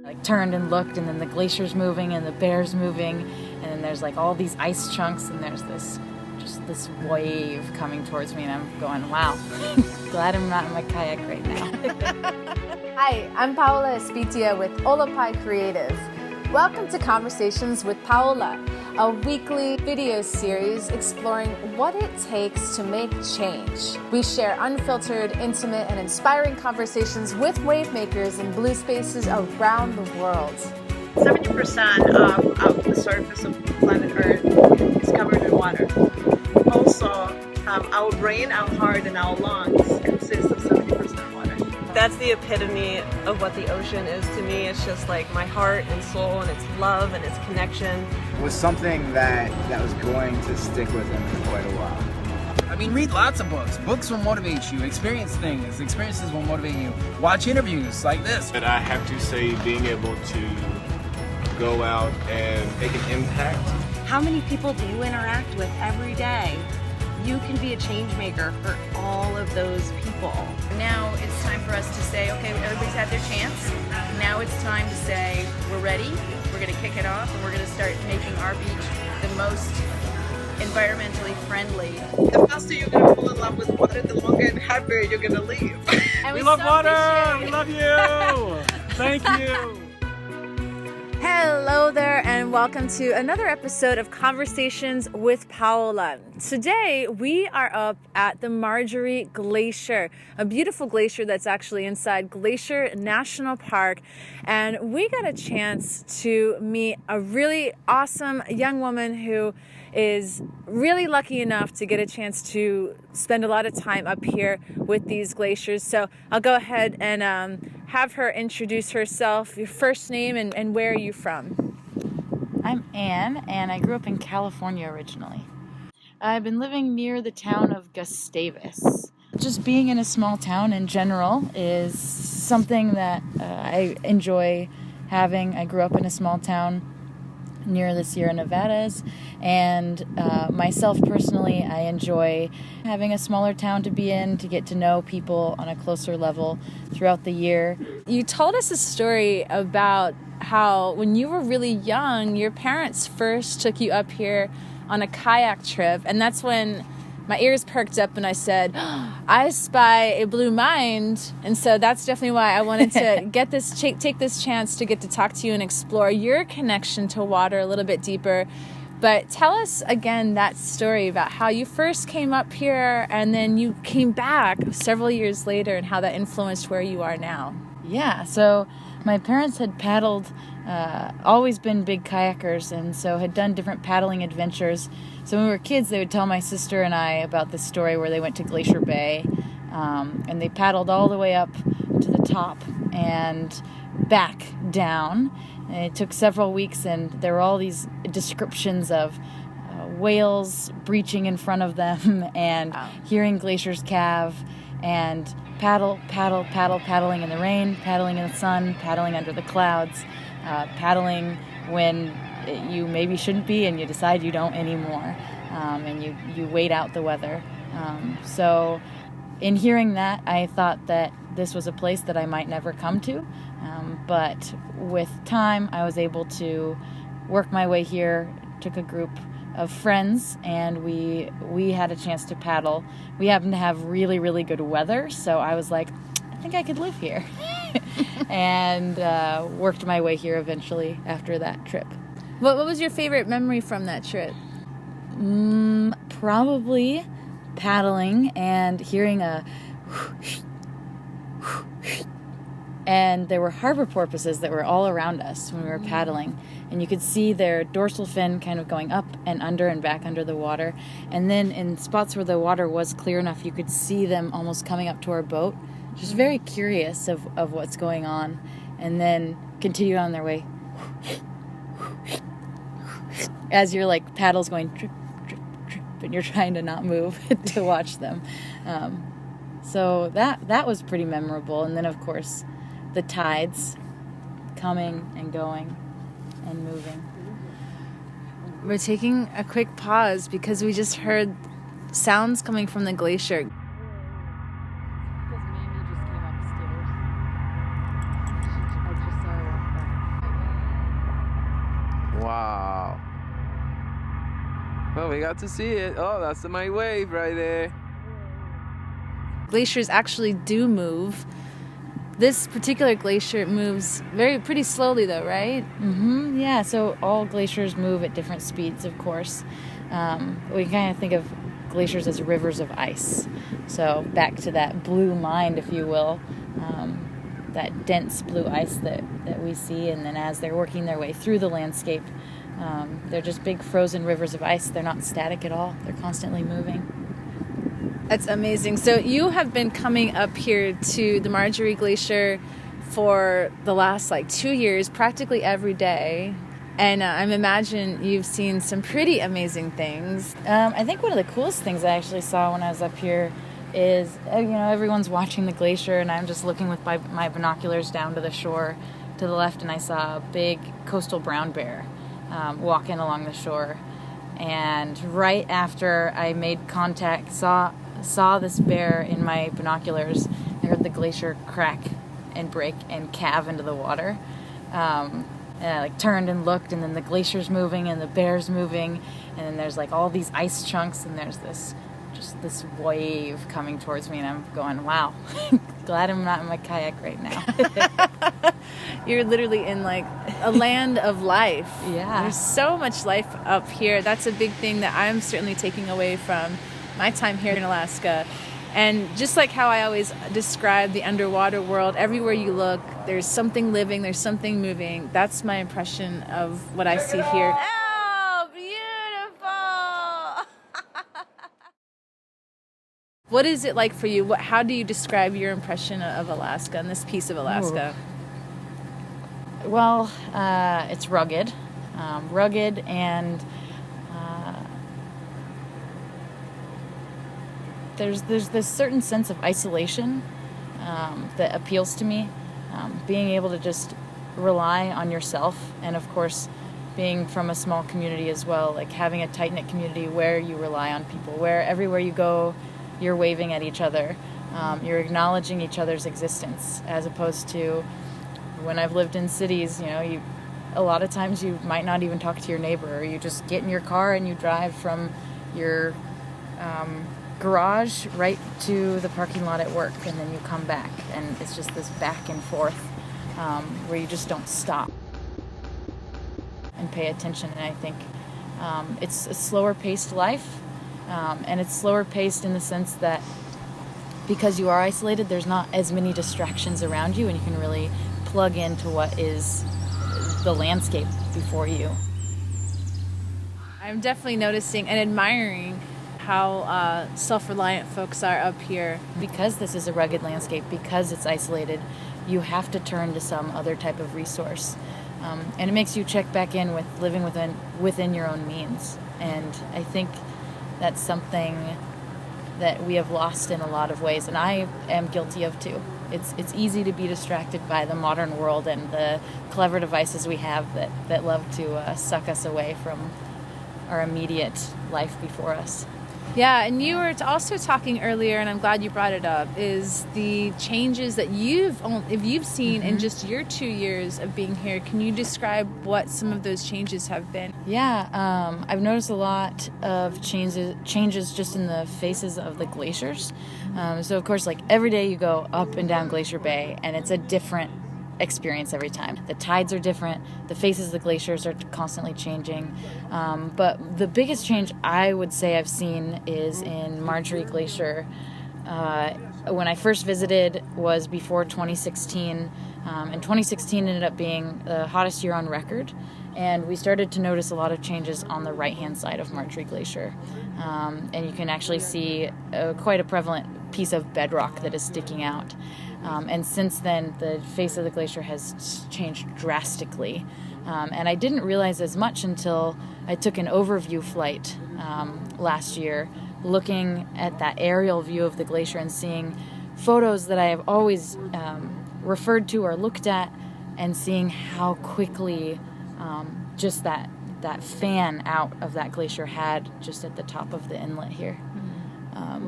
Like turned and looked, and then the glacier's moving and the bear's moving, and then there's like all these ice chunks, and there's this wave coming towards me, and I'm going, wow, glad I'm not in my kayak right now. Hi, I'm Paola Espitia with Ola'pi Creative. Welcome to Conversations with Paola, a weekly video series exploring what it takes to make change. We share unfiltered, intimate, and inspiring conversations with wave makers in blue spaces around the world. 70% of the surface of planet Earth is covered in water. Also, our brain, our heart, and our lungs consist of 70% water. That's the epitome of what the ocean is to me. It's just like my heart and soul, and it's love and it's connection. It was something that was going to stick with him for quite a while. I mean, read lots of books. Books will motivate you. Experience things. Experiences will motivate you. Watch interviews like this. But I have to say, being able to go out and make an impact. How many people do you interact with every day? You can be a change maker for all of those people. Now it's time for us to say, okay, everybody's had their chance. Now it's time to say, we're ready. We're going to kick it off, and we're going to start making our beach the most environmentally friendly. The faster you're going to fall in love with water, the longer and happier you're going to leave. And We love water! We love you! Thank you! Hello there, and welcome to another episode of Conversations with Paola. Today we are up at the Marjorie Glacier, a beautiful glacier that's actually inside Glacier National Park, and we got a chance to meet a really awesome young woman who is really lucky enough to get a chance to spend a lot of time up here with these glaciers. So I'll go ahead and have her introduce herself, your first name, and where are you from? I'm Anne, and I grew up in California originally. I've been living near the town of Gustavus. Just being in a small town in general is something that I enjoy having. I grew up in a small town near the Sierra Nevadas, and myself personally, I enjoy having a smaller town to be in, to get to know people on a closer level throughout the year. You told us a story about how when you were really young, your parents first took you up here on a kayak trip, and that's when my ears perked up and I said, I spy a blue mind. And so that's definitely why I wanted to take this chance to get to talk to you and explore your connection to water a little bit deeper. But tell us again that story about how you first came up here and then you came back several years later, and how that influenced where you are now. Yeah, so my parents had paddled, always been big kayakers, and so had done different paddling adventures. So when we were kids, they would tell my sister and I about this story where they went to Glacier Bay, and they paddled all the way up to the top and back down. And it took several weeks, and there were all these descriptions of whales breaching in front of them, and hearing glaciers calve, and paddling in the rain, paddling in the sun, paddling under the clouds, paddling when you maybe shouldn't be and you decide you don't anymore, and you wait out the weather. So in hearing that, I thought that this was a place that I might never come to, but with time I was able to work my way here, took a group of friends, and we had a chance to paddle. We happened to have really, really good weather, so I was like, I think I could live here. And worked my way here eventually after that trip. What was your favorite memory from that trip? Probably paddling and hearing a and there were harbor porpoises that were all around us when we were paddling, and you could see their dorsal fin kind of going up and under and back under the water, and then in spots where the water was clear enough you could see them almost coming up to our boat. Just very curious of what's going on, and then continued on their way as your like paddles going drip, drip, drip, and you're trying to not move to watch them. So that was pretty memorable. And then of course the tides coming and going and moving. We're taking a quick pause because we just heard sounds coming from the glacier. Wow. Well, we got to see it. Oh, that's the mighty wave right there. Glaciers actually do move. This particular glacier moves pretty slowly though, right? Mm-hmm. Yeah, so all glaciers move at different speeds, of course. We kind of think of glaciers as rivers of ice. So back to that blue mind, if you will, that dense blue ice that we see, and then as they're working their way through the landscape, they're just big frozen rivers of ice. They're not static at all. They're constantly moving. That's amazing. So you have been coming up here to the Marjorie Glacier for the last 2 years, practically every day. And I imagine you've seen some pretty amazing things. I think one of the coolest things I actually saw when I was up here is, everyone's watching the glacier, and I'm just looking with my binoculars down to the shore to the left, and I saw a big coastal brown bear walking along the shore. And right after I made contact, saw this bear in my binoculars, I heard the glacier crack and break and calve into the water. And I turned and looked, and then the glacier's moving and the bear's moving, and then there's all these ice chunks, and there's this wave coming towards me, and I'm going, wow, glad I'm not in my kayak right now. You're literally in a land of life. Yeah. There's so much life up here. That's a big thing that I'm certainly taking away from my time here in Alaska. And just like how I always describe the underwater world, everywhere you look, there's something living, there's something moving. That's my impression of what I see here. Oh, beautiful! What is it like for you? How do you describe your impression of Alaska and this piece of Alaska? Ooh. Well, it's rugged. Rugged, and there's this certain sense of isolation that appeals to me. Being able to just rely on yourself, and of course being from a small community as well, having a tight-knit community where you rely on people, where everywhere you go you're waving at each other, you're acknowledging each other's existence, as opposed to when I've lived in cities, a lot of times you might not even talk to your neighbor, or you just get in your car and you drive from your garage right to the parking lot at work, and then you come back, and it's just this back and forth where you just don't stop and pay attention. And I think it's a slower paced life, and it's slower paced in the sense that because you are isolated, there's not as many distractions around you, and you can really plug into what is the landscape before you. I'm definitely noticing and admiring how self-reliant folks are up here. Because this is a rugged landscape, because it's isolated, you have to turn to some other type of resource. And it makes you check back in with living within your own means. And I think that's something that we have lost in a lot of ways, and I am guilty of too. It's easy to be distracted by the modern world and the clever devices we have that love to suck us away from our immediate life before us. Yeah, and you were also talking earlier, and I'm glad you brought it up, is the changes that you've seen in just your 2 years of being here. Can you describe what some of those changes have been? Yeah, I've noticed a lot of changes just in the faces of the glaciers. So of course, every day you go up and down Glacier Bay, and it's a different experience every time. The tides are different, the faces of the glaciers are constantly changing, but the biggest change I would say I've seen is in Marjorie Glacier. When I first visited was before 2016, and 2016 ended up being the hottest year on record, and we started to notice a lot of changes on the right-hand side of Marjorie Glacier, and you can actually see quite a prevalent piece of bedrock that is sticking out. And since then, the face of the glacier has changed drastically. And I didn't realize as much until I took an overview flight last year, looking at that aerial view of the glacier and seeing photos that I have always referred to or looked at, and seeing how quickly just that fan out of that glacier had just at the top of the inlet here.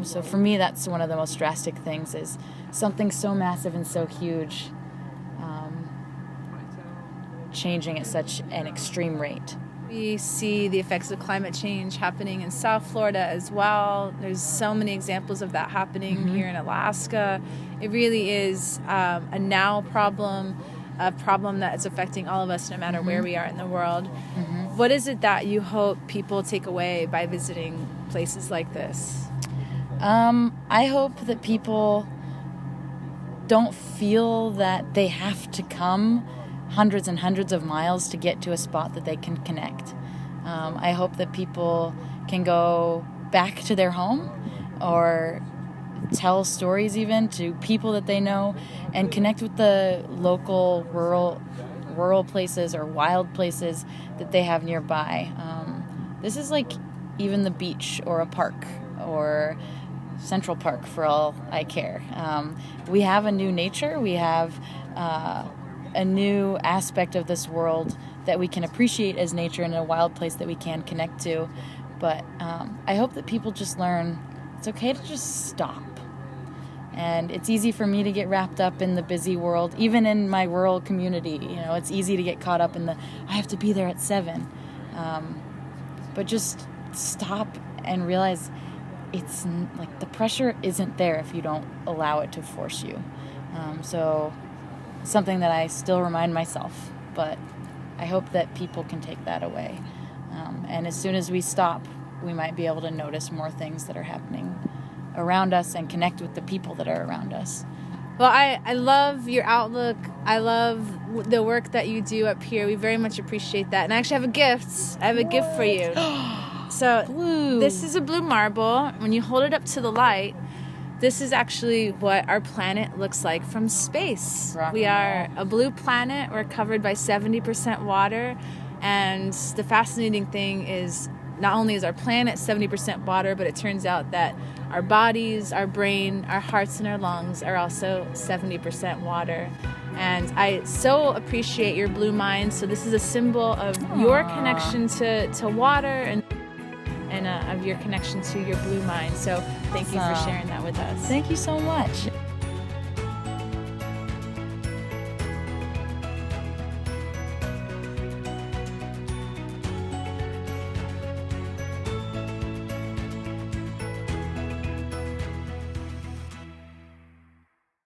So for me, that's one of the most drastic things, is something so massive and so huge changing at such an extreme rate. We see the effects of climate change happening in South Florida as well. There's so many examples of that happening here in Alaska. It really is a now problem, a problem that is affecting all of us no matter where we are in the world. What is it that you hope people take away by visiting places like this? I hope that people don't feel that they have to come hundreds and hundreds of miles to get to a spot that they can connect. I hope that people can go back to their home or tell stories even to people that they know and connect with the local rural places or wild places that they have nearby. This is like even the beach or a park or Central Park for all I care. We have a new nature. We have a new aspect of this world that we can appreciate as nature in a wild place that we can connect to. But I hope that people just learn it's okay to just stop. And it's easy for me to get wrapped up in the busy world, even in my rural community. You know, it's easy to get caught up in I have to be there at 7. But just stop and realize it's like the pressure isn't there if you don't allow it to force you. So something that I still remind myself, but I hope that people can take that away. And as soon as we stop, we might be able to notice more things that are happening around us and connect with the people that are around us. Well, I love your outlook. I love the work that you do up here. We very much appreciate that. And I actually have a gift. I have a gift for you. So this is a blue marble. When you hold it up to the light, this is actually what our planet looks like from space. We are a blue planet. We're covered by 70% water. And the fascinating thing is not only is our planet 70% water, but it turns out that our bodies, our brain, our hearts, and our lungs are also 70% water. And I so appreciate your blue mind. So this is a symbol of your connection to water and of your connection to your blue mind. So thank you for sharing that with us. Thank you so much.